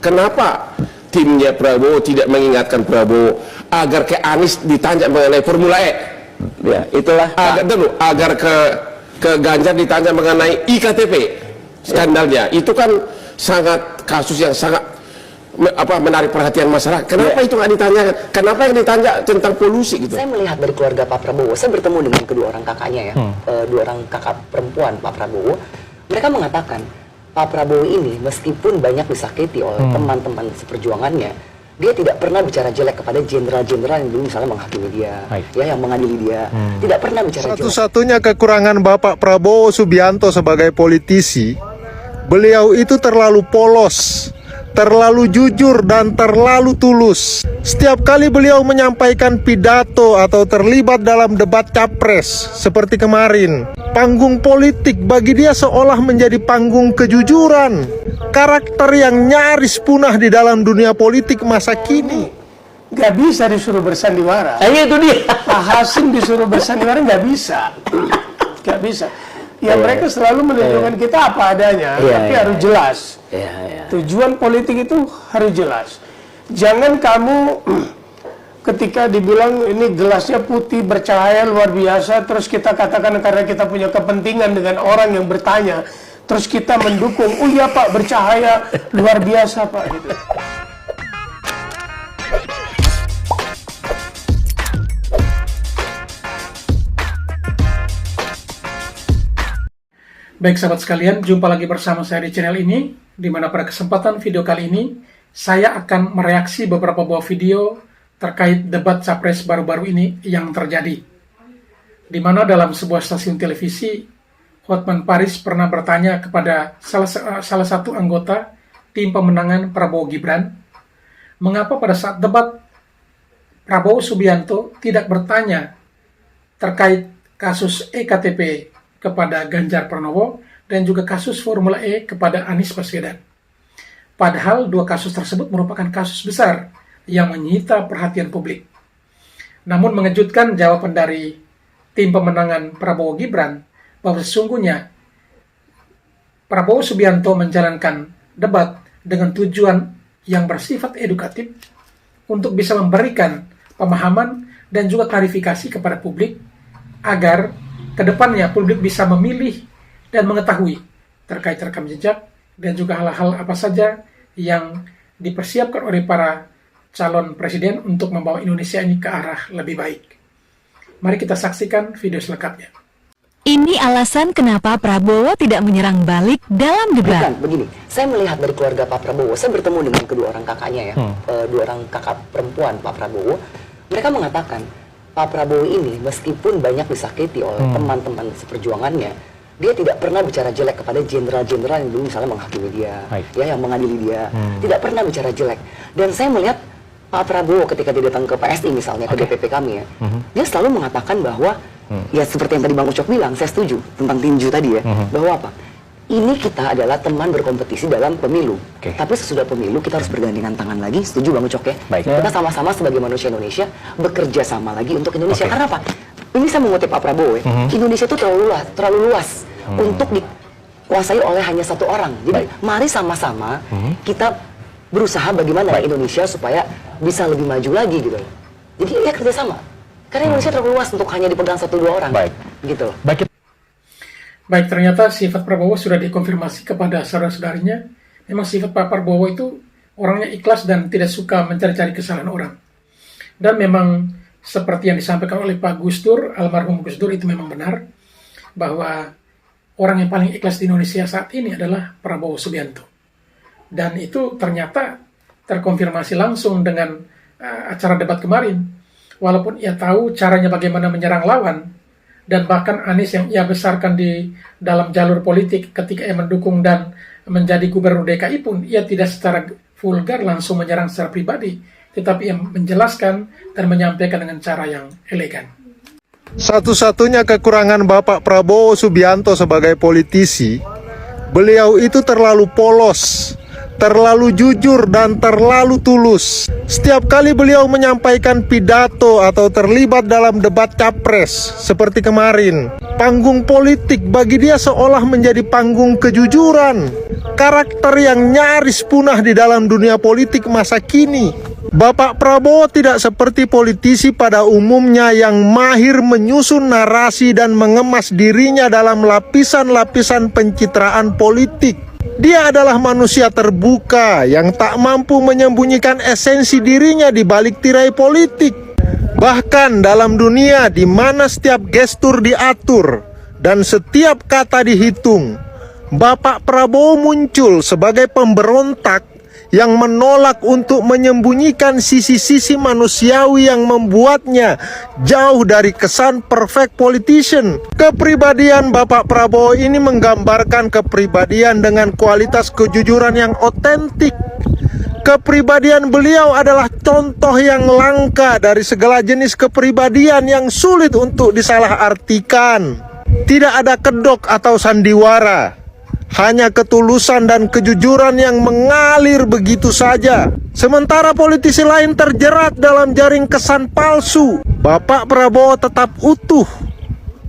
Kenapa timnya Prabowo tidak mengingatkan Prabowo agar ke Anies ditanya mengenai Formula E? Ya, itulah agar ke Ganjar ditanya mengenai IKTP skandalnya. Itu kan kasus yang sangat menarik perhatian masyarakat. Kenapa itu nggak ditanyakan? Kenapa yang ditanya tentang polusi gitu? Saya melihat dari keluarga Pak Prabowo, saya bertemu dengan kedua orang kakaknya ya, dua orang kakak perempuan Pak Prabowo. Mereka mengatakan Pak Prabowo ini meskipun banyak disakiti oleh teman-teman seperjuangannya, dia tidak pernah bicara jelek kepada jenderal-jenderal yang dulu misalnya menghakimi dia, ya, yang mengadili dia. Tidak pernah bicara jelek. Satu-satunya kekurangan Bapak Prabowo Subianto sebagai politisi, beliau itu terlalu polos, terlalu jujur dan terlalu tulus. Setiap kali beliau menyampaikan pidato atau terlibat dalam debat capres seperti kemarin, panggung politik bagi dia seolah menjadi panggung kejujuran. Karakter yang nyaris punah di dalam dunia politik masa kini. Gak bisa disuruh bersandiwara. Itu dia. Pak Hasim disuruh bersandiwara gak bisa. Gak bisa. Ya mereka selalu menunjukkan kita apa adanya, tapi harus jelas. Tujuan politik itu harus jelas. Jangan kamu ketika dibilang ini gelasnya putih bercahaya luar biasa, terus kita katakan karena kita punya kepentingan dengan orang yang bertanya, terus kita mendukung, oh iya Pak bercahaya luar biasa Pak gitu. Baik sahabat sekalian, jumpa lagi bersama saya di channel ini, di mana pada kesempatan video kali ini, saya akan mereaksi beberapa buah video terkait debat capres baru-baru ini yang terjadi. Di mana dalam sebuah stasiun televisi, Hotman Paris pernah bertanya kepada salah satu anggota tim pemenangan Prabowo Gibran, mengapa pada saat debat Prabowo Subianto tidak bertanya terkait kasus EKTP kepada Ganjar Pranowo dan juga kasus Formula E kepada Anies Baswedan. Padahal dua kasus tersebut merupakan kasus besar yang menyita perhatian publik. Namun mengejutkan jawaban dari tim pemenangan Prabowo Gibran bahwa sesungguhnya Prabowo Subianto menjalankan debat dengan tujuan yang bersifat edukatif untuk bisa memberikan pemahaman dan juga klarifikasi kepada publik agar kedepannya publik bisa memilih dan mengetahui terkait rekam jejak dan juga hal-hal apa saja yang dipersiapkan oleh para calon presiden untuk membawa Indonesia ini ke arah lebih baik. Mari kita saksikan video selengkapnya. Ini alasan kenapa Prabowo tidak menyerang balik dalam debat. Bukan, begini. Saya melihat dari keluarga Pak Prabowo, saya bertemu dengan kedua orang kakaknya ya, dua orang kakak perempuan Pak Prabowo. Mereka mengatakan Pak Prabowo ini meskipun banyak disakiti oleh teman-teman seperjuangannya, dia tidak pernah bicara jelek kepada jenderal-jenderal yang dulu misalnya menghakimi dia, ya, yang mengadili dia. Tidak pernah bicara jelek. Dan saya melihat Pak Prabowo ketika dia datang ke PSI misalnya, ke DPP kami ya, dia selalu mengatakan bahwa, ya seperti yang tadi Bang Ucok bilang, saya setuju tentang tinju tadi ya, bahwa apa? Ini kita adalah teman berkompetisi dalam pemilu. Tapi sesudah pemilu kita harus bergandengan tangan lagi. Setuju Bang Ucok ya? Kita sama-sama sebagai manusia Indonesia bekerja sama lagi untuk Indonesia. Karena apa? Ini saya mengutip Pak Prabowo ya. Indonesia itu terlalu luas untuk dikuasai oleh hanya satu orang. Jadi mari sama-sama kita berusaha bagaimana Indonesia supaya bisa lebih maju lagi gitu. Jadi ya kerjasama. Karena Indonesia terlalu luas untuk hanya dipegang satu dua orang. Gitu. Baik, ternyata sifat Prabowo sudah dikonfirmasi kepada saudara-saudarinya. Memang sifat Pak Prabowo itu orangnya ikhlas dan tidak suka mencari-cari kesalahan orang. Dan memang seperti yang disampaikan oleh Pak Gus Dur, almarhum Gus Dur, itu memang benar bahwa orang yang paling ikhlas di Indonesia saat ini adalah Prabowo Subianto. Dan itu ternyata terkonfirmasi langsung dengan acara debat kemarin. Walaupun ia tahu caranya bagaimana menyerang lawan, dan bahkan Anies yang ia besarkan di dalam jalur politik ketika ia mendukung dan menjadi gubernur DKI pun, ia tidak secara vulgar langsung menyerang secara pribadi, tetapi ia menjelaskan dan menyampaikan dengan cara yang elegan. Satu-satunya kekurangan Bapak Prabowo Subianto sebagai politisi, beliau itu terlalu polos, terlalu jujur dan terlalu tulus. Setiap kali beliau menyampaikan pidato atau terlibat dalam debat capres seperti kemarin, Panggung politik bagi dia seolah menjadi panggung kejujuran, karakter yang nyaris punah di dalam dunia politik masa kini. Bapak Prabowo tidak seperti politisi pada umumnya yang mahir menyusun narasi dan mengemas dirinya dalam lapisan-lapisan pencitraan politik. Dia adalah manusia terbuka yang tak mampu menyembunyikan esensi dirinya di balik tirai politik. Bahkan dalam dunia di mana setiap gestur diatur dan setiap kata dihitung, Bapak Prabowo muncul sebagai pemberontak yang menolak untuk menyembunyikan sisi-sisi manusiawi yang membuatnya jauh dari kesan perfect politician. Kepribadian Bapak Prabowo ini menggambarkan kepribadian dengan kualitas kejujuran yang otentik. Kepribadian beliau adalah contoh yang langka dari segala jenis kepribadian yang sulit untuk disalahartikan. Tidak ada kedok atau sandiwara, hanya ketulusan dan kejujuran yang mengalir begitu saja. Sementara politisi lain terjerat dalam jaring kesan palsu, Bapak Prabowo tetap utuh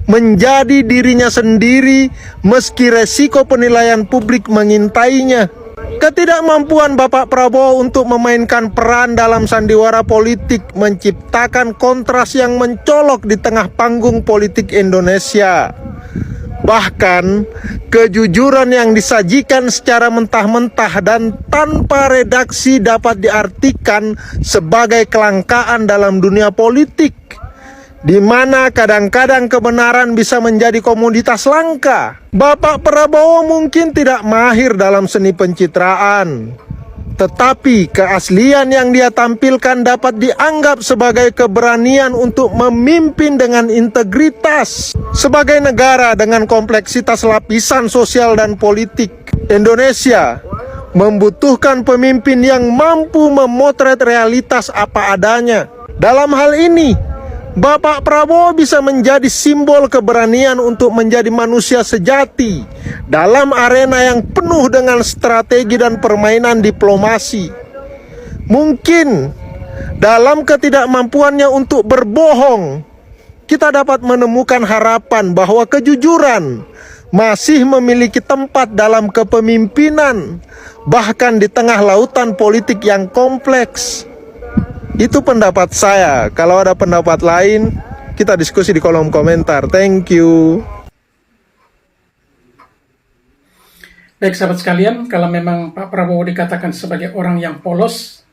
menjadi dirinya sendiri meski resiko penilaian publik mengintainya. Ketidakmampuan Bapak Prabowo untuk memainkan peran dalam sandiwara politik menciptakan kontras yang mencolok di tengah panggung politik Indonesia. Bahkan, kejujuran yang disajikan secara mentah-mentah dan tanpa redaksi dapat diartikan sebagai kelangkaan dalam dunia politik, di mana kadang-kadang kebenaran bisa menjadi komoditas langka. Bapak Prabowo mungkin tidak mahir dalam seni pencitraan, tetapi keaslian yang dia tampilkan dapat dianggap sebagai keberanian untuk memimpin dengan integritas. Sebagai negara dengan kompleksitas lapisan sosial dan politik, Indonesia membutuhkan pemimpin yang mampu memotret realitas apa adanya. Dalam hal ini, Bapak Prabowo bisa menjadi simbol keberanian untuk menjadi manusia sejati dalam arena yang penuh dengan strategi dan permainan diplomasi. Mungkin dalam ketidakmampuannya untuk berbohong, kita dapat menemukan harapan bahwa kejujuran masih memiliki tempat dalam kepemimpinan, bahkan di tengah lautan politik yang kompleks. Itu pendapat saya. Kalau ada pendapat lain, kita diskusi di kolom komentar. Thank you. Baik sahabat sekalian, kalau memang Pak Prabowo dikatakan sebagai orang yang polos,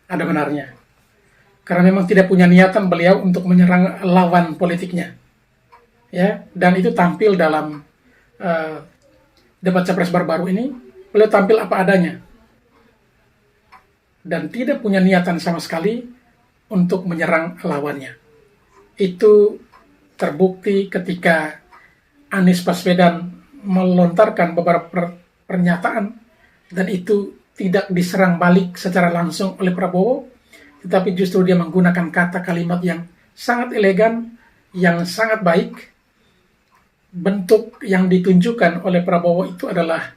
ada benarnya. Karena memang tidak punya niatan beliau untuk menyerang lawan politiknya. Ya, dan itu tampil dalam debat capres baru-baru ini, beliau tampil apa adanya. Dan tidak punya niatan sama sekali untuk menyerang lawannya. Itu terbukti ketika Anies Baswedan melontarkan beberapa pernyataan dan itu tidak diserang balik secara langsung oleh Prabowo, tetapi justru dia menggunakan kata kalimat yang sangat elegan, yang sangat baik. Bentuk yang ditunjukkan oleh Prabowo itu adalah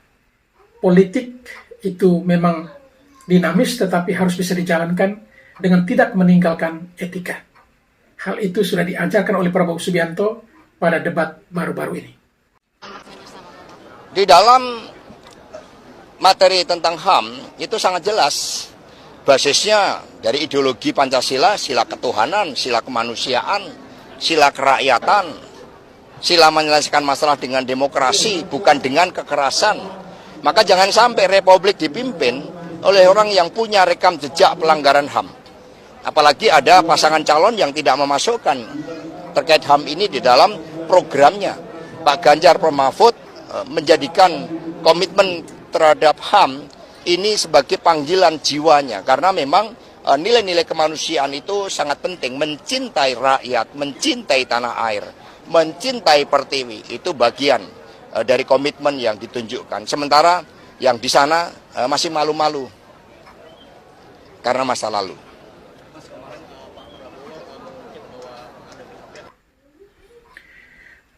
politik itu memang dinamis tetapi harus bisa dijalankan dengan tidak meninggalkan etika. Hal itu sudah diajarkan oleh Prabowo Subianto pada debat baru-baru ini. Di dalam materi tentang HAM itu sangat jelas. Basisnya dari ideologi Pancasila, sila ketuhanan, sila kemanusiaan, sila kerakyatan, sila menyelesaikan masalah dengan demokrasi, bukan dengan kekerasan. Maka jangan sampai republik dipimpin oleh orang yang punya rekam jejak pelanggaran HAM. Apalagi ada pasangan calon yang tidak memasukkan terkait HAM ini di dalam programnya. Pak Ganjar Mahfud menjadikan komitmen terhadap HAM ini sebagai panggilan jiwanya. Karena memang nilai-nilai kemanusiaan itu sangat penting. Mencintai rakyat, mencintai tanah air, mencintai pertiwi. Itu bagian dari komitmen yang ditunjukkan. Sementara yang di sana masih malu-malu karena masa lalu.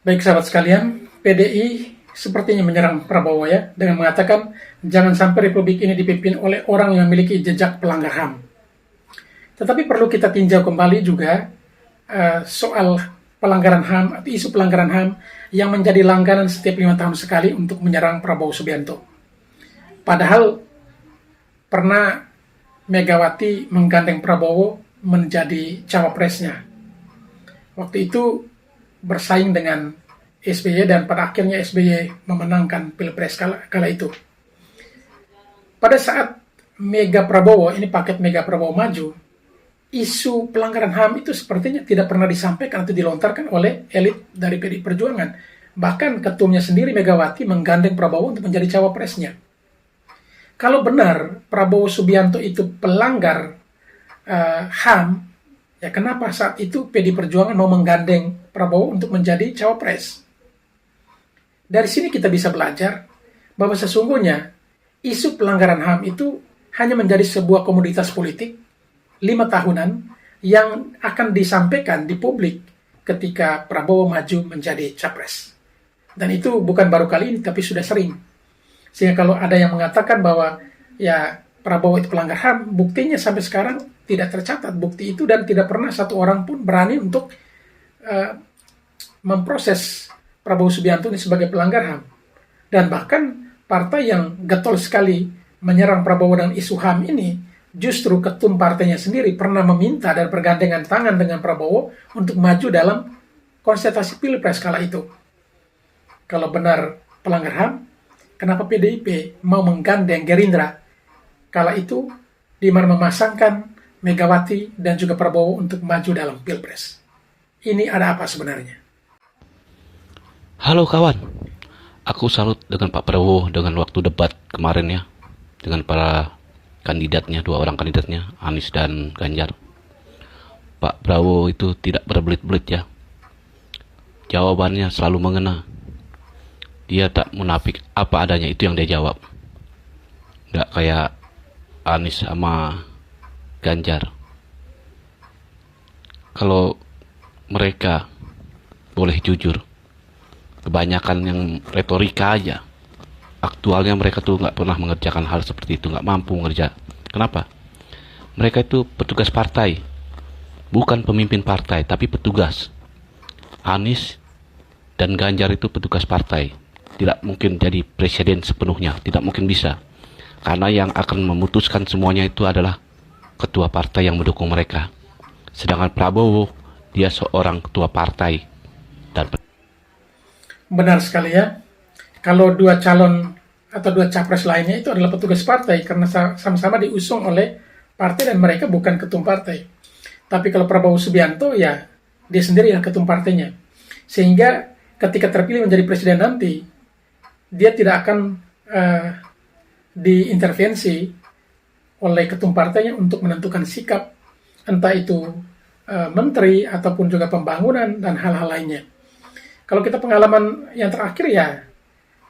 Baik sahabat sekalian, PDI sepertinya menyerang Prabowo ya, dengan mengatakan jangan sampai republik ini dipimpin oleh orang yang memiliki jejak pelanggar HAM. Tetapi perlu kita tinjau kembali juga soal pelanggaran HAM atau isu pelanggaran HAM yang menjadi langganan setiap 5 tahun sekali untuk menyerang Prabowo Subianto. Padahal pernah Megawati menggandeng Prabowo menjadi cawapresnya. Waktu itu bersaing dengan SBY dan pada akhirnya SBY memenangkan Pilpres kala itu. Pada saat Mega Prabowo, ini paket Mega Prabowo maju, isu pelanggaran HAM itu sepertinya tidak pernah disampaikan atau dilontarkan oleh elit dari PDI Perjuangan. Bahkan ketumnya sendiri Megawati menggandeng Prabowo untuk menjadi cawapresnya. Kalau benar Prabowo Subianto itu pelanggar HAM, ya kenapa saat itu PDI Perjuangan mau menggandeng Prabowo untuk menjadi cawapres? Dari sini kita bisa belajar bahwa sesungguhnya isu pelanggaran HAM itu hanya menjadi sebuah komoditas politik 5 tahunan yang akan disampaikan di publik ketika Prabowo maju menjadi capres. Dan itu bukan baru kali ini, tapi sudah sering. Sehingga kalau ada yang mengatakan bahwa ya Prabowo itu pelanggar HAM, buktinya sampai sekarang tidak tercatat bukti itu dan tidak pernah satu orang pun berani untuk memproses Prabowo Subianto ini sebagai pelanggar HAM. Dan bahkan partai yang getol sekali menyerang Prabowo dengan isu HAM ini, justru ketum partainya sendiri pernah meminta dan bergandengan tangan dengan Prabowo untuk maju dalam konsultasi Pilpres kala itu. Kalau benar pelanggar HAM, kenapa PDIP mau menggandeng Gerindra kala itu di mana memasangkan Megawati dan juga Prabowo untuk maju dalam Pilpres? Ini ada apa sebenarnya? Halo kawan, aku salut dengan Pak Prabowo dengan waktu debat kemarin ya, dengan para kandidatnya, 2 orang kandidatnya, Anies dan Ganjar. Pak Prabowo itu tidak berbelit-belit ya, jawabannya selalu mengena. Dia tak munafik, apa adanya itu yang dia jawab. Nggak kayak Anies sama Ganjar. Kalau mereka boleh jujur, kebanyakan yang retorika aja. Aktualnya mereka tuh nggak pernah mengerjakan hal seperti itu, nggak mampu mengerja. Kenapa? Mereka itu petugas partai, bukan pemimpin partai, tapi petugas. Anies dan Ganjar itu petugas partai, tidak mungkin jadi presiden sepenuhnya, tidak mungkin bisa. Karena yang akan memutuskan semuanya itu adalah ketua partai yang mendukung mereka. Sedangkan Prabowo, dia seorang ketua partai dan Benar sekali ya. Kalau 2 calon atau 2 capres lainnya itu adalah petugas partai karena sama-sama diusung oleh partai dan mereka bukan ketum partai. Tapi kalau Prabowo Subianto ya dia sendiri yang ketum partainya. Sehingga ketika terpilih menjadi presiden nanti dia tidak akan diintervensi oleh ketum partainya untuk menentukan sikap entah itu menteri ataupun juga pembangunan dan hal-hal lainnya. Kalau kita pengalaman yang terakhir ya,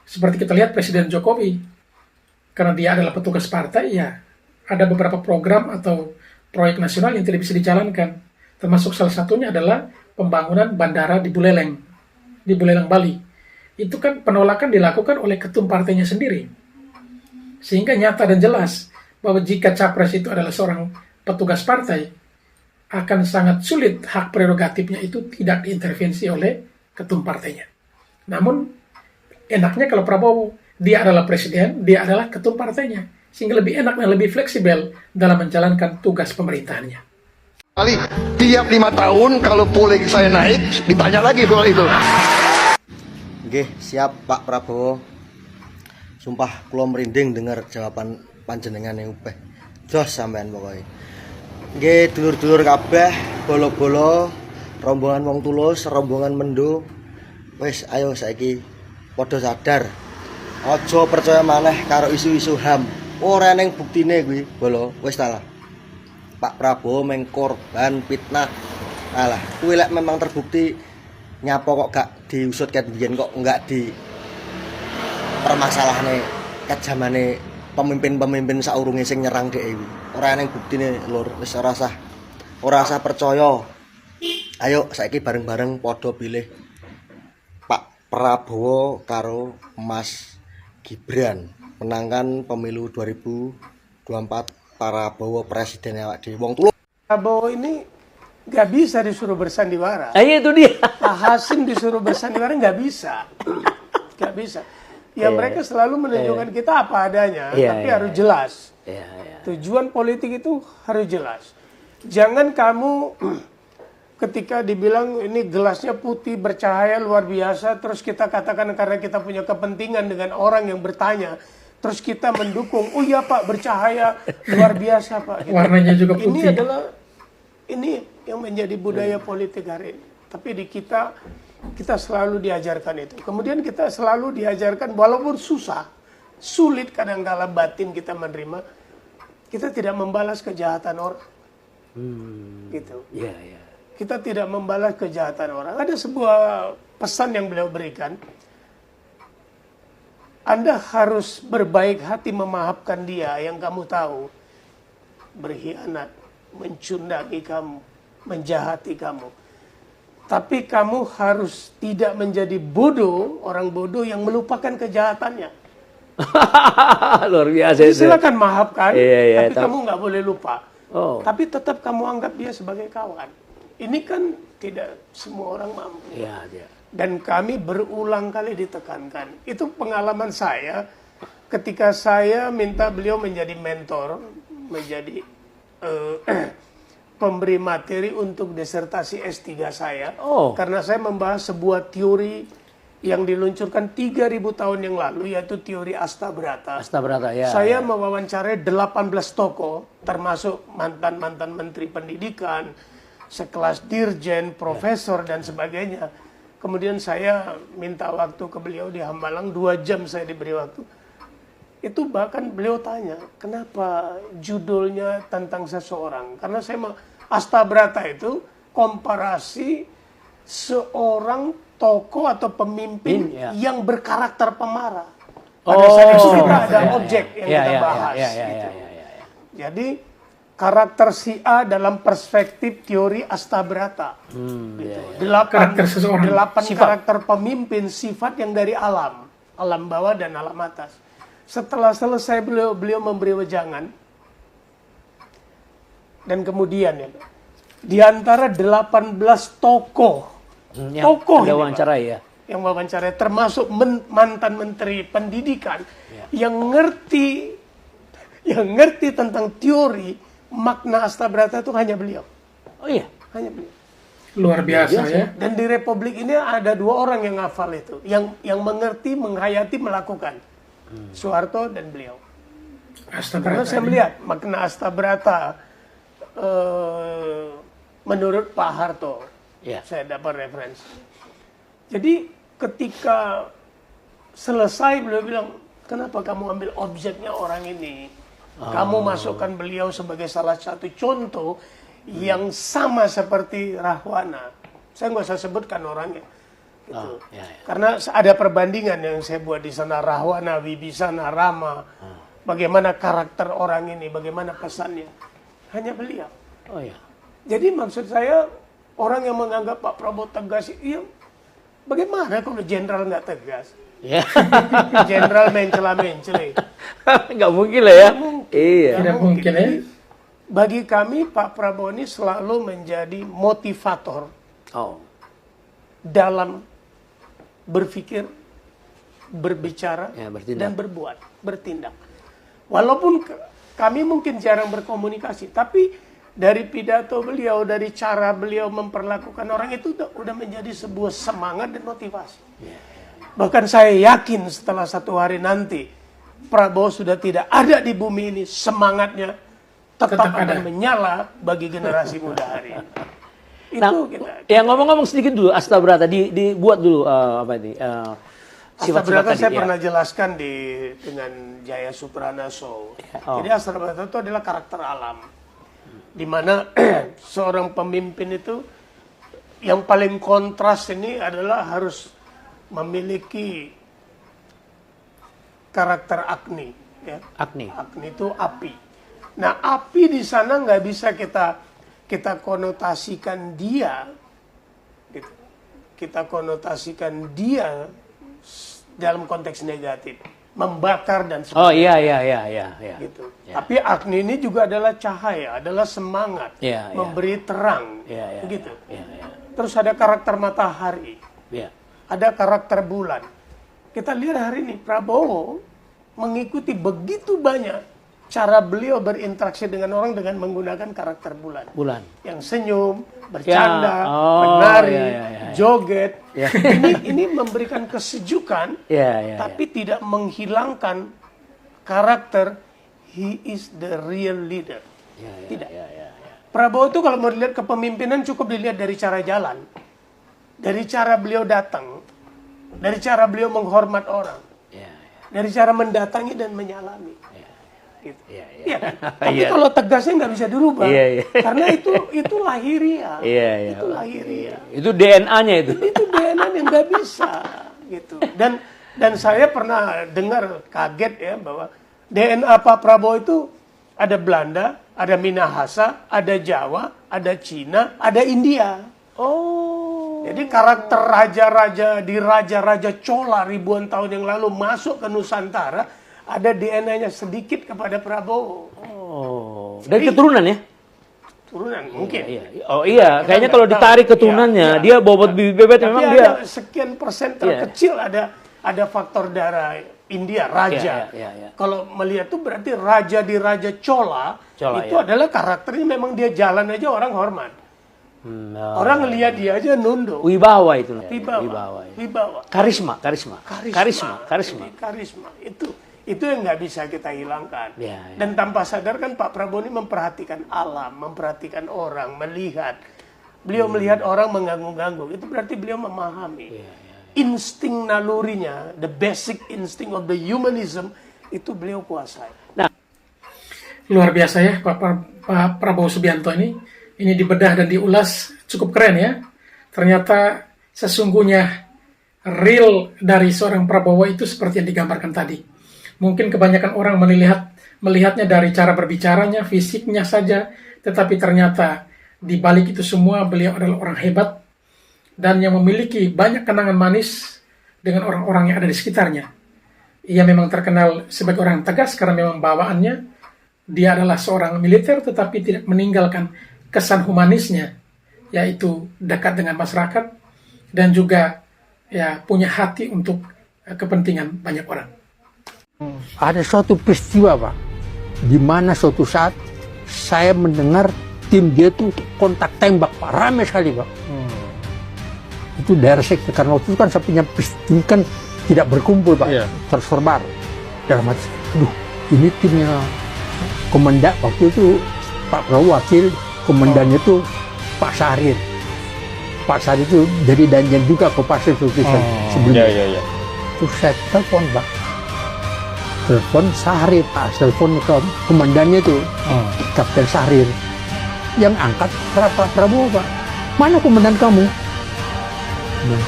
seperti kita lihat Presiden Jokowi, karena dia adalah petugas partai ya, ada beberapa program atau proyek nasional yang tidak bisa dijalankan. Termasuk salah satunya adalah pembangunan bandara di Buleleng Bali. Itu kan penolakan dilakukan oleh ketum partainya sendiri. Sehingga nyata dan jelas bahwa jika capres itu adalah seorang petugas partai, akan sangat sulit hak prerogatifnya itu tidak diintervensi oleh ketum partainya. Namun enaknya kalau Prabowo, dia adalah presiden, dia adalah ketum partainya, sehingga lebih enak dan lebih fleksibel dalam menjalankan tugas pemerintahannya. Kali tiap 5 tahun kalau polling saya naik, ditanya lagi soal itu. Oke, siap Pak Prabowo. Sumpah kula merinding dengar jawaban panjenengan yang upeh. Jos sampean pokoknya. Nggih, dulur-dulur kabeh, bolo-bolo, rombongan wong tulus, rombongan mendo, wis ayo saiki padha sadar. Aja percaya maneh karo isu-isu HAM. Ora neng buktine kuwi, bolo. Wis ta lah. Pak Prabowo meng korban fitnah. Alah, kuwi lek memang terbukti nyapa kok gak diusut ket biyen kok enggak di permasalahane ket zamane pemimpin-pemimpin saurunge sing nyerang dhek iki. Ora neng buktine lur, wis ora usah percaya. Ayo saiki bareng-bareng padha pilih Pak Prabowo karo Mas Gibran menangkan pemilu 2024 Prabowo presiden awak dhewe wong tulus. Prabowo ini nggak bisa disuruh bersandiwara. Itu dia. Pak Hasim disuruh bersandiwara nggak bisa, nggak bisa. Ya mereka selalu menunjukkan kita apa adanya, tapi harus jelas. Tujuan politik itu harus jelas. Jangan kamu ketika dibilang ini gelasnya putih bercahaya luar biasa, terus kita katakan karena kita punya kepentingan dengan orang yang bertanya, terus kita mendukung. Oh iya Pak, bercahaya luar biasa Pak. Gitu. Warnanya juga putih. Ini yang menjadi budaya politik hari ini. Tapi di kita selalu diajarkan itu. Kemudian kita selalu diajarkan walaupun susah, sulit kadang-kala batin kita menerima, kita tidak membalas kejahatan orang. Gitu. Kita tidak membalas kejahatan orang. Ada sebuah pesan yang beliau berikan. Anda harus berbaik hati memaafkan dia yang kamu tahu berkhianat, mencundangi kamu, menjahati kamu. Tapi kamu harus tidak menjadi bodoh, orang bodoh yang melupakan kejahatannya. Luar biasa. Silakan maafkan, tapi tahu. kamu nggak boleh lupa. Tapi tetap kamu anggap dia sebagai kawan. Ini kan tidak semua orang mampu. Dan kami berulang kali ditekankan. Itu pengalaman saya ketika saya minta beliau menjadi mentor, menjadi pemberi materi untuk disertasi S3 saya. Karena saya membahas sebuah teori yang diluncurkan 3.000 tahun yang lalu, yaitu teori Astabrata. Saya mewawancarai 18 tokoh, termasuk mantan-mantan menteri pendidikan, sekelas dirjen, profesor, dan sebagainya. Kemudian saya minta waktu ke beliau di Hambalang, 2 jam saya diberi waktu. Itu bahkan beliau tanya, kenapa judulnya tentang seseorang? Karena Astabrata itu komparasi seorang tokoh atau pemimpin yang berkarakter pemarah. Pada saat itu kita ada objek yang kita bahas. Jadi karakter si A dalam perspektif teori Astabrata. Delapan karakter pemimpin, sifat yang dari alam bawah dan alam atas. Setelah selesai beliau memberi wejangan, dan kemudian di antara 18 tokoh yang wawancarai, termasuk mantan menteri pendidikan yang ngerti tentang teori makna Astabrata itu hanya beliau. Hanya beliau. Luar biasa ya. Dan di Republik ini ada 2 orang yang hafal itu, yang mengerti, menghayati, melakukan. Soeharto dan beliau. Karena saya melihat makna Astabrata menurut Pak Harto, saya dapat referensi. Jadi ketika selesai beliau bilang, kenapa kamu ambil objeknya orang ini? Kamu masukkan beliau sebagai salah satu contoh yang sama seperti Rahwana. Saya nggak usah sebutkan orangnya. Gitu. Karena ada perbandingan yang saya buat di sana, Rahwana, Wibisana, Rama, bagaimana karakter orang ini, bagaimana pesannya, hanya beliau. Jadi maksud saya, orang yang menganggap Pak Prabowo tegas, bagaimana kalau jenderal nggak tegas? Jenderal mencela-mencela. Nggak mungkin lah ya. Tidak mungkin. Jadi, bagi kami Pak Prabowo ini selalu menjadi motivator dalam berpikir, berbicara, dan bertindak. Walaupun kami mungkin jarang berkomunikasi, tapi dari pidato beliau, dari cara beliau memperlakukan orang itu udah menjadi sebuah semangat dan motivasi. Bahkan saya yakin setelah 1 hari nanti Prabowo sudah tidak ada di bumi ini, semangatnya tetap akan menyala bagi generasi muda hari ini. Ngomong-ngomong sedikit dulu Astabrata, dibuat dulu Astabrata saya pernah jelaskan dengan Jaya Suprana Show. Jadi Astabrata itu adalah karakter alam, di mana seorang pemimpin itu yang paling kontras ini adalah harus memiliki karakter Agni. Agni itu api. Nah, api di sana nggak bisa kita konotasikan dia, kita konotasikan dia dalam konteks negatif. membakar dan Oh sebagainya. iya. Gitu. Tapi Agni ini juga adalah cahaya, adalah semangat, memberi terang, begitu. Terus ada karakter matahari, ada karakter bulan. Kita lihat hari ini Prabowo mengikuti begitu banyak cara beliau berinteraksi dengan orang dengan menggunakan karakter bulan. Yang senyum, bercanda, menari, joget. Ini memberikan kesejukan, tapi tidak menghilangkan karakter. He is the real leader. Tidak. Prabowo itu kalau mau dilihat kepemimpinan cukup dilihat dari cara jalan, dari cara beliau datang, dari cara beliau menghormat orang, dari cara mendatangi dan menyalami. Gitu. Iya kan? Tapi kalau tegasnya nggak bisa dirubah, karena itu lahiriah. Itu lahiriah. Itu DNA-nya itu. Itu DNA yang nggak bisa. Gitu. Dan saya pernah dengar kaget ya bahwa DNA Pak Prabowo itu ada Belanda, ada Minahasa, ada Jawa, ada Cina, ada India. Jadi karakter raja-raja di raja-raja Chola ribuan tahun yang lalu masuk ke Nusantara, ada DNA-nya sedikit kepada Prabowo. Dari keturunan ya? Turunan mungkin. Kayaknya kalau ditarik keturunannya, dia bobot bibit bebet memang dia. Ada sekian persen terkecil ada faktor darah India, raja. Kalau melihat itu berarti raja di raja Chola itu adalah karakternya memang dia jalan aja orang hormat. Orang lihat dia aja nunduk. Wibawa itu. Wibawa. Karisma. Itu yang nggak bisa kita hilangkan. Dan tanpa sadar kan Pak Prabowo ini memperhatikan alam, memperhatikan orang, melihat. Beliau melihat orang mengganggu-ganggu. Itu berarti beliau memahami. Insting nalurinya, the basic instinct of the humanism, itu beliau kuasai. Nah, luar biasa ya Pak Prabowo Subianto ini dibedah dan diulas cukup keren ya. Ternyata sesungguhnya real dari seorang Prabowo itu seperti yang digambarkan tadi. Mungkin kebanyakan orang melihatnya dari cara berbicaranya, fisiknya saja, tetapi ternyata di balik itu semua beliau adalah orang hebat dan yang memiliki banyak kenangan manis dengan orang-orang yang ada di sekitarnya. Ia memang terkenal sebagai orang tegas karena memang bawaannya dia adalah seorang militer tetapi tidak meninggalkan kesan humanisnya, yaitu dekat dengan masyarakat dan juga ya punya hati untuk kepentingan banyak orang. Ada suatu peristiwa Pak, di mana suatu saat saya mendengar tim dia tuh kontak tembak Pak, ramai sekali Pak. Itu daerah sektor, karena waktu itu kan saya punya tim kan tidak berkumpul Pak, tersebar. Dalam hati, aduh ini timnya komandan waktu itu Pak Prabowo wakil, komandannya tuh Pak Sarir. Pak Sarir itu jadi danjen juga ke Pasir sebelumnya. Terus saya telepon Pak. Telepon Sahrir, telepon ke komandannya itu, Kapten Sahrir. Yang angkat Pak Prabowo Pak. Mana komandan kamu? Nah,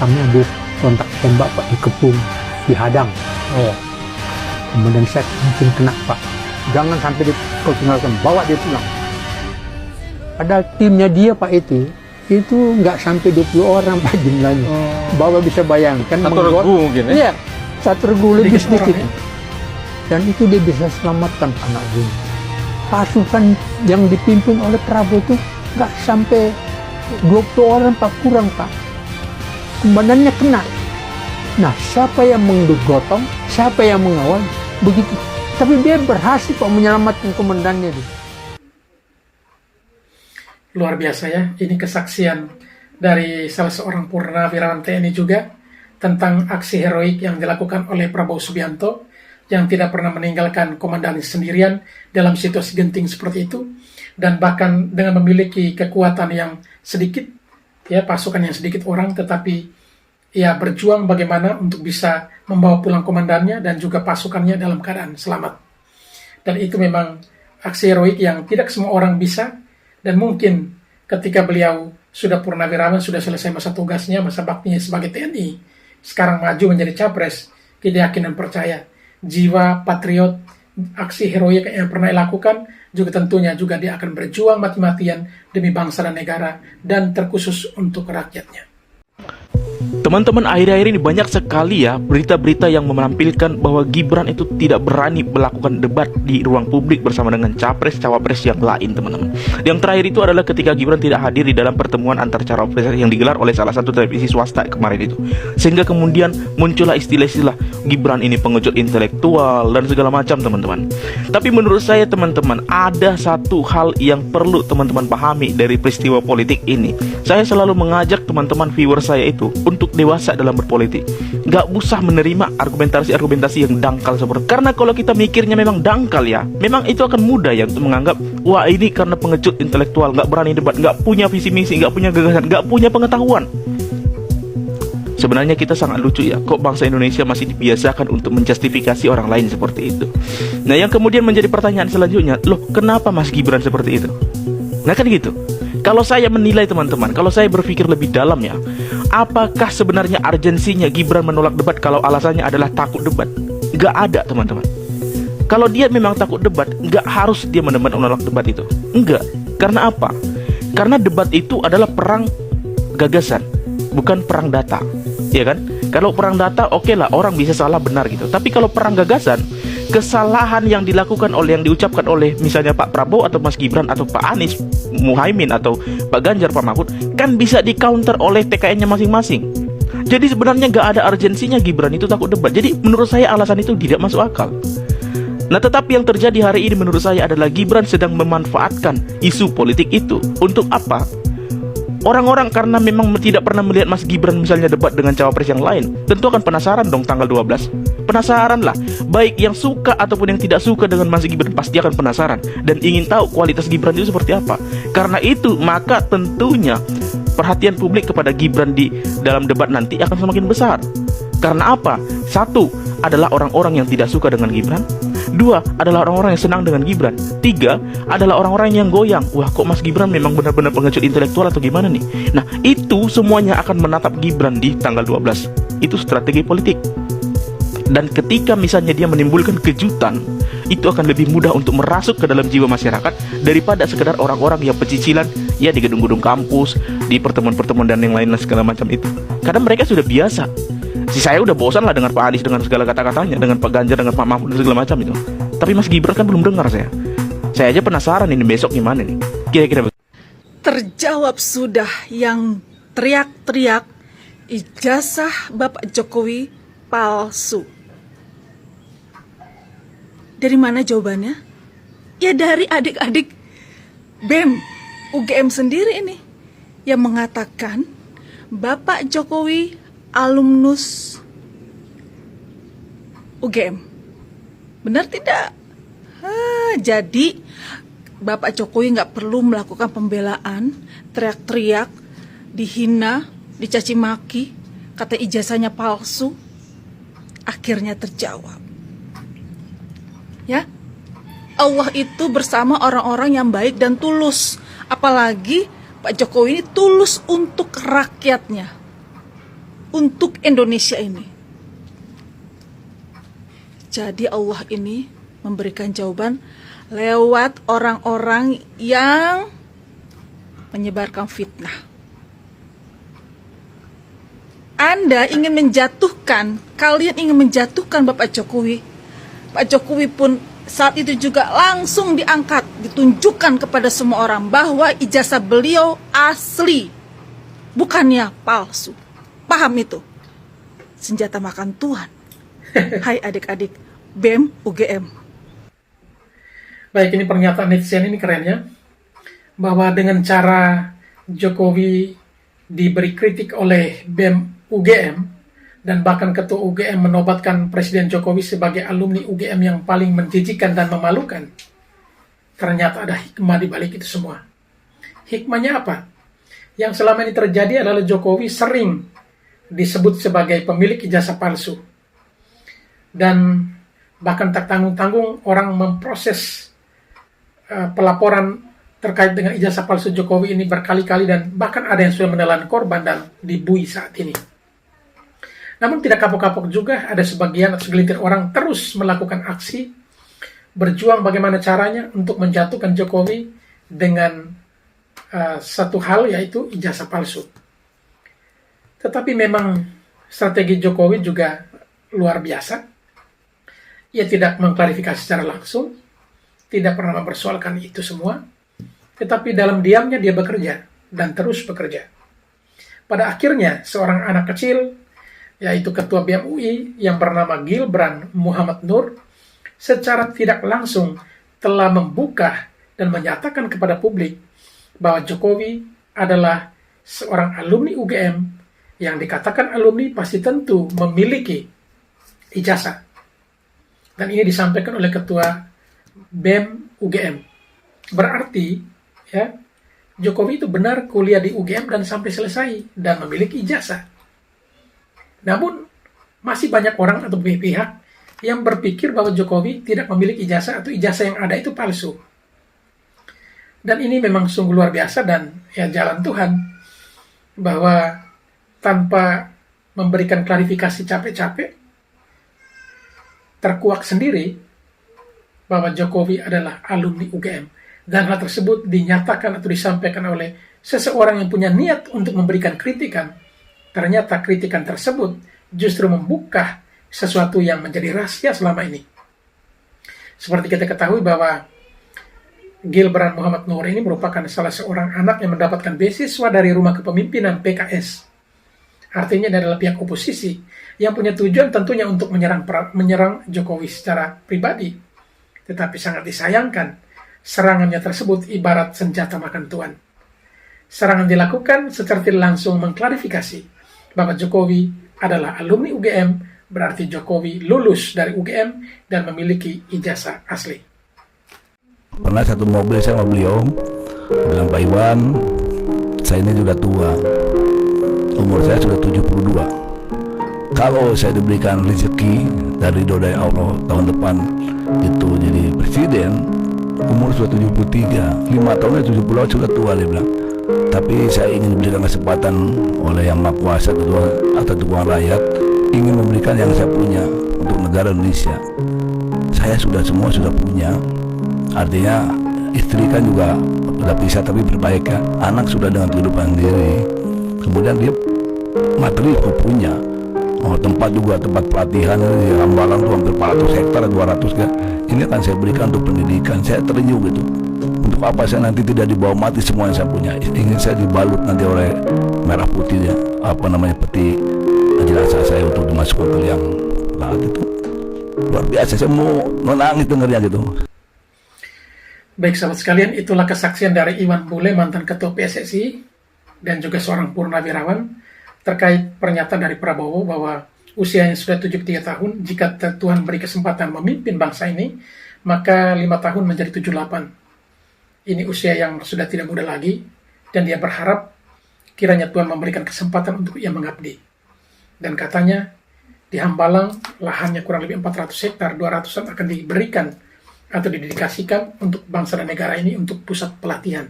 kami ambil kontak tembak Pak di Kepung, di Hadang. Komandan saya mungkin kena Pak. Jangan sampai diperkenalkan, bawa dia pulang. Padahal timnya dia Pak itu nggak sampai 20 orang Pak jumlahnya. Bapak bisa bayangkan. Satu regu mungkin ya? Iya. Satu regu lebih sedikit. Dan itu dia bisa selamatkan anak gue. Pasukan yang dipimpin oleh Prabowo itu nggak sampai 20 orang Pak, kurang Pak. Komandannya kena. Nah, siapa yang menggotong, siapa yang mengawal, begitu. Tapi dia berhasil Pak menyelamatkan komandannya itu. Luar biasa ya, ini kesaksian dari salah seorang purnawirawan TNI juga tentang aksi heroik yang dilakukan oleh Prabowo Subianto yang tidak pernah meninggalkan komandannya sendirian dalam situasi genting seperti itu, dan bahkan dengan memiliki kekuatan yang sedikit, ya pasukan yang sedikit orang, tetapi ia berjuang bagaimana untuk bisa membawa pulang komandannya dan juga pasukannya dalam keadaan selamat. Dan itu memang aksi heroik yang tidak semua orang bisa, dan mungkin ketika beliau sudah purnawirawan, sudah selesai masa tugasnya, masa baktinya sebagai TNI, sekarang maju menjadi capres, kita yakin dan percaya jiwa patriot, aksi heroik yang pernah dilakukan juga tentunya juga dia akan berjuang mati-matian demi bangsa dan negara dan terkhusus untuk rakyatnya. Teman-teman, akhir-akhir ini banyak sekali ya berita-berita yang menampilkan bahwa Gibran itu tidak berani melakukan debat di ruang publik bersama dengan capres-cawapres yang lain, teman-teman. Yang terakhir itu adalah ketika Gibran tidak hadir di dalam pertemuan antar cawapres yang digelar oleh salah satu televisi swasta kemarin itu. Sehingga kemudian muncullah istilah-istilah Gibran ini pengecut intelektual dan segala macam, teman-teman. Tapi menurut saya, teman-teman, ada satu hal yang perlu teman-teman pahami dari peristiwa politik ini. Saya selalu mengajak teman-teman viewer saya itu untuk dewasa dalam berpolitik. Gak usah menerima argumentasi-argumentasi yang dangkal seperti. Karena kalau kita mikirnya memang dangkal ya, memang itu akan mudah ya untuk menganggap, wah ini karena pengecut intelektual, gak berani debat, gak punya visi misi, gak punya gagasan, gak punya pengetahuan. Sebenarnya kita sangat lucu ya, kok bangsa Indonesia masih dibiasakan untuk menjustifikasi orang lain seperti itu. Nah, yang kemudian menjadi pertanyaan selanjutnya, loh kenapa Mas Gibran seperti itu? Nah kan gitu. Kalau saya menilai, teman-teman, kalau saya berpikir lebih dalam ya, apakah sebenarnya urgensinya Gibran menolak debat kalau alasannya adalah takut debat? Gak ada, teman-teman. Kalau dia memang takut debat, gak harus dia menolak debat itu. Enggak. Karena apa? Karena debat itu adalah perang gagasan, bukan perang data. Ya kan? Kalau perang data, oke lah, orang bisa salah benar gitu. Tapi kalau perang gagasan, kesalahan yang dilakukan oleh, yang diucapkan oleh misalnya Pak Prabowo atau Mas Gibran atau Pak Anies Muhaimin atau Pak Ganjar, Pak Mahfud, kan bisa di counter oleh TKN-nya masing-masing. Jadi sebenarnya nggak ada urgensinya Gibran itu takut debat. Jadi menurut saya alasan itu tidak masuk akal. Nah, tetapi yang terjadi hari ini menurut saya adalah Gibran sedang memanfaatkan isu politik itu. Untuk apa? Orang-orang karena memang tidak pernah melihat Mas Gibran misalnya debat dengan cawapres yang lain, tentu akan penasaran dong tanggal 12. Penasaran lah, baik yang suka ataupun yang tidak suka dengan Mas Gibran pasti akan penasaran dan ingin tahu kualitas Gibran itu seperti apa. Karena itu maka tentunya perhatian publik kepada Gibran di dalam debat nanti akan semakin besar. Karena apa? Satu adalah orang-orang yang tidak suka dengan Gibran. Dua adalah orang-orang yang senang dengan Gibran. Tiga adalah orang-orang yang goyang. Wah, kok Mas Gibran memang benar-benar pengecut intelektual atau gimana nih? Nah, itu semuanya akan menatap Gibran di tanggal 12. Itu strategi politik. Dan ketika misalnya dia menimbulkan kejutan, itu akan lebih mudah untuk merasuk ke dalam jiwa masyarakat daripada sekedar orang-orang yang pecicilan ya di gedung-gedung kampus, di pertemuan-pertemuan dan yang lain segala macam itu. Karena mereka sudah biasa. Saya udah bosan lah dengan Pak Anies dengan segala kata-katanya, dengan Pak Ganjar, dengan Pak Mahfud dan segala macam itu. Tapi Mas Gibran kan belum dengar saya. Saya aja penasaran ini besok gimana nih. Kira-kira terjawab sudah yang teriak-teriak ijazah Bapak Jokowi palsu. Dari mana jawabannya? Ya dari adik-adik BEM UGM sendiri ini yang mengatakan Bapak Jokowi alumnus UGM. Benar tidak? Jadi Bapak Jokowi nggak perlu melakukan pembelaan, teriak-teriak, dihina, dicaci maki, kata ijazahnya palsu. Akhirnya terjawab. Ya, Allah itu bersama orang-orang yang baik dan tulus. Apalagi Pak Jokowi ini tulus untuk rakyatnya. Untuk Indonesia ini. Jadi Allah ini memberikan jawaban lewat orang-orang yang menyebarkan fitnah. Anda ingin menjatuhkan, kalian ingin menjatuhkan Bapak Jokowi. Pak Jokowi pun saat itu juga langsung diangkat, ditunjukkan kepada semua orang bahwa ijazah beliau asli, bukannya palsu. Paham itu? Senjata makan Tuhan. Hai adik-adik BEM UGM. Baik, ini pernyataan netizen ini keren ya. Bahwa dengan cara Jokowi diberi kritik oleh BEM UGM dan bahkan ketua UGM menobatkan Presiden Jokowi sebagai alumni UGM yang paling menjijikan dan memalukan. Ternyata ada hikmah di balik itu semua. Hikmahnya apa? Yang selama ini terjadi adalah Jokowi sering disebut sebagai pemilik ijazah palsu. Dan bahkan tak tanggung-tanggung orang memproses pelaporan terkait dengan ijazah palsu Jokowi ini berkali-kali dan bahkan ada yang sudah menelan korban dan dibui saat ini. Namun tidak kapok-kapok juga ada segelintir orang terus melakukan aksi, berjuang bagaimana caranya untuk menjatuhkan Jokowi dengan satu hal yaitu ijazah palsu. Tetapi memang strategi Jokowi juga luar biasa. Ia tidak mengklarifikasi secara langsung, tidak pernah mempersoalkan itu semua, tetapi dalam diamnya dia bekerja dan terus bekerja. Pada akhirnya seorang anak kecil, yaitu Ketua BEM UI yang bernama Gibran Muhammad Nur, secara tidak langsung telah membuka dan menyatakan kepada publik bahwa Jokowi adalah seorang alumni UGM yang dikatakan alumni pasti tentu memiliki ijazah. Dan ini disampaikan oleh Ketua BEM UGM. Berarti ya, Jokowi itu benar kuliah di UGM dan sampai selesai dan memiliki ijazah. Namun masih banyak orang atau pihak yang berpikir bahwa Jokowi tidak memiliki ijazah atau ijazah yang ada itu palsu. Dan ini memang sungguh luar biasa dan ya jalan Tuhan bahwa tanpa memberikan klarifikasi capek-capek, terkuak sendiri bahwa Jokowi adalah alumni UGM. Dan hal tersebut dinyatakan atau disampaikan oleh seseorang yang punya niat untuk memberikan kritikan. Ternyata kritikan tersebut justru membuka sesuatu yang menjadi rahasia selama ini. Seperti kita ketahui bahwa Gibran Muhammad Nur ini merupakan salah seorang anak yang mendapatkan beasiswa dari Rumah Kepemimpinan PKS. Artinya dia adalah pihak oposisi yang punya tujuan tentunya untuk menyerang Jokowi secara pribadi. Tetapi sangat disayangkan, serangannya tersebut ibarat senjata makan tuan. Serangan dilakukan secara tidak langsung mengklarifikasi bahwa Jokowi adalah alumni UGM, berarti Jokowi lulus dari UGM dan memiliki ijazah asli. Pernah satu mobil saya sama beliau, bilang Pak Iwan, saya ini juga tua, umur saya sudah 72. Kalau saya diberikan rezeki dari doa Allah tahun depan itu jadi presiden, umur sudah 73, 5 tahunnya 70 sudah tua, dia bilang. Tapi saya ingin diberikan kesempatan oleh Yang Maha Kuasa atau dukungan rakyat, ingin memberikan yang saya punya untuk negara Indonesia. Saya semua sudah punya. Artinya istri kan juga sudah pisah tapi berbaik kan. Anak sudah dengan kehidupan sendiri. Kemudian dia materi punya. Tempat juga, tempat pelatihan di Hambalang itu hampir 400 hektar, 200 kan. Ini akan saya berikan untuk pendidikan. Saya terenyuh gitu. Untuk apa saya nanti tidak dibawa mati semua yang saya punya. Ingin saya dibalut nanti oleh merah putih ya, peti jenazah saya untuk dimasukkan ke liang lahat itu. Luar biasa, saya mau nangis dengarnya gitu. Baik sahabat sekalian, itulah kesaksian dari Iwan Bule, mantan ketua PSSI dan juga seorang purnawirawan terkait pernyataan dari Prabowo bahwa usianya sudah 73 tahun, jika Tuhan beri kesempatan memimpin bangsa ini, maka 5 tahun menjadi 78. Ini usia yang sudah tidak muda lagi, dan dia berharap kiranya Tuhan memberikan kesempatan untuk ia mengabdi. Dan katanya, di Hambalang, lahannya kurang lebih 400 hektar, 200-an akan diberikan atau didedikasikan untuk bangsa dan negara ini untuk pusat pelatihan.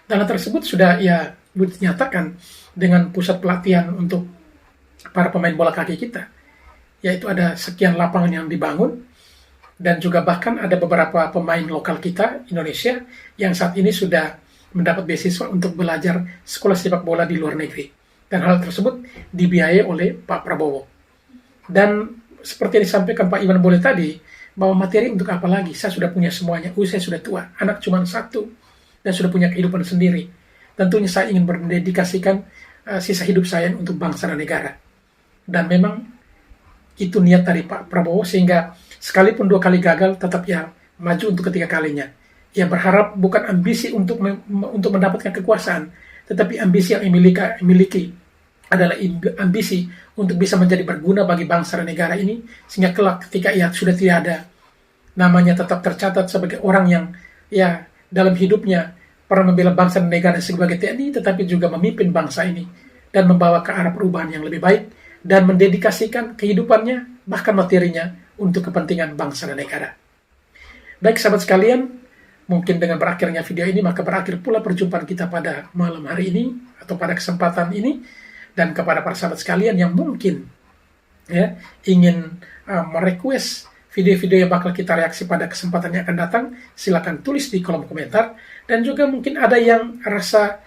Dan hal tersebut sudah ia dinyatakan dengan pusat pelatihan untuk para pemain bola kaki kita, yaitu ada sekian lapangan yang dibangun, dan juga bahkan ada beberapa pemain lokal kita, Indonesia, yang saat ini sudah mendapat beasiswa untuk belajar sekolah sepak bola di luar negeri. Dan hal tersebut dibiayai oleh Pak Prabowo. Dan seperti yang disampaikan Pak Iwan Bule tadi, bahwa materi untuk apa lagi? Saya sudah punya semuanya, saya sudah tua, anak cuma satu, dan sudah punya kehidupan sendiri. Tentunya saya ingin mendedikasikan sisa hidup saya untuk bangsa dan negara. Dan memang itu niat dari Pak Prabowo, sehingga sekalipun 2 kali gagal, tetap ya maju untuk ketiga kalinya. Ia berharap bukan ambisi untuk mendapatkan kekuasaan, tetapi ambisi yang miliki adalah ambisi untuk bisa menjadi berguna bagi bangsa dan negara ini, sehingga kelak ketika ia sudah tidak ada, namanya tetap tercatat sebagai orang yang ya dalam hidupnya pernah membela bangsa dan negara sebagai TNI, tetapi juga memimpin bangsa ini dan membawa ke arah perubahan yang lebih baik dan mendedikasikan kehidupannya bahkan materinya untuk kepentingan bangsa dan negara. Baik sahabat sekalian, mungkin dengan berakhirnya video ini maka berakhir pula perjumpaan kita pada malam hari ini atau pada kesempatan ini. Dan kepada para sahabat sekalian yang mungkin ya ingin merequest video-video yang bakal kita reaksi pada kesempatan yang akan datang, silakan tulis di kolom komentar. Dan juga mungkin ada yang rasa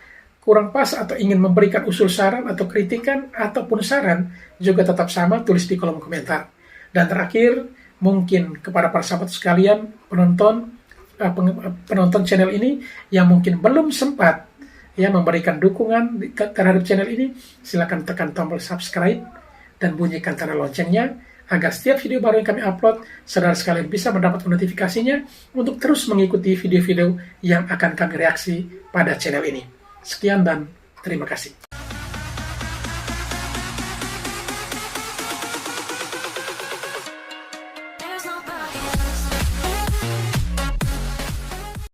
kurang pas atau ingin memberikan usul saran atau kritikan ataupun saran, juga tetap sama, tulis di kolom komentar. Dan terakhir, mungkin kepada para sahabat sekalian, penonton channel ini yang mungkin belum sempat ya memberikan dukungan terhadap channel ini, silakan tekan tombol subscribe dan bunyikan tanda loncengnya agar setiap video baru yang kami upload, saudara sekalian bisa mendapat notifikasinya untuk terus mengikuti video-video yang akan kami reaksi pada channel ini. Sekian dan terima kasih.